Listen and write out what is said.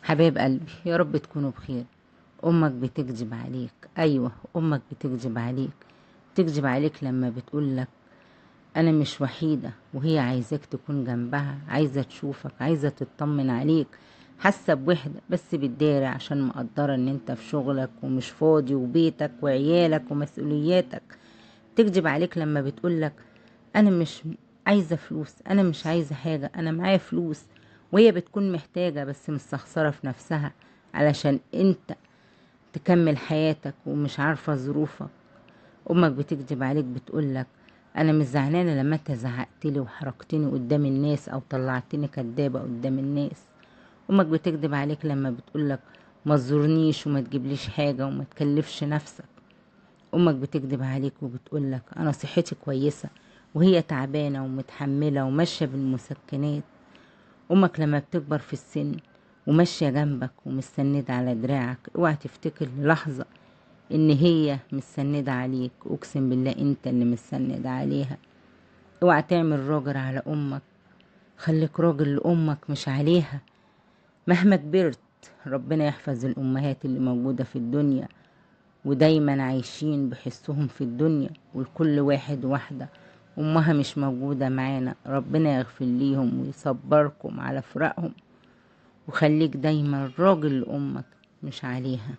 حبايب قلبي، يا رب تكونوا بخير. امك بتكذب عليك. ايوه، امك بتكذب عليك. بتكذب عليك لما بتقولك انا مش وحيدة، وهي عايزاك تكون جنبها، عايزة تشوفك، عايزة تطمن عليك، حاسة بوحدة، بس بتداري عشان مقدرة ان انت في شغلك ومش فاضي، وبيتك وعيالك ومسؤولياتك. تكذب عليك لما بتقولك انا مش عايزة فلوس، انا مش عايزة حاجة، انا معايا فلوس، وهي بتكون محتاجة بس مستخسرة في نفسها علشان انت تكمل حياتك ومش عارفة ظروفك. امك بتكذب عليك، بتقولك انا مش زعلانة لما انت زعقتلي وحركتني قدام الناس او طلعتني كدابة قدام الناس. امك بتكذب عليك لما بتقولك ما تزورنيش وما تجيبليش حاجة وما تكلفش نفسك. امك بتكذب عليك وبتقولك انا صحتي كويسة، وهي تعبانة ومتحملة وماشية بالمسكنات. امك لما بتكبر في السن وماشية جنبك ومستندة على دراعك، اوعى تفتكر لحظة ان هي مستندة عليك، اقسم بالله انت اللي مستند عليها. اوعى تعمل راجل على امك، خليك راجل لامك مش عليها. مهما كبرت، ربنا يحفظ الامهات اللي موجودة في الدنيا ودايما عايشين بحسهم في الدنيا، ولكل واحد واحدة امها مش موجودة معانا، ربنا يغفر ليهم ويصبركم على فراقهم، وخليك دايما راجل لامك مش عليها.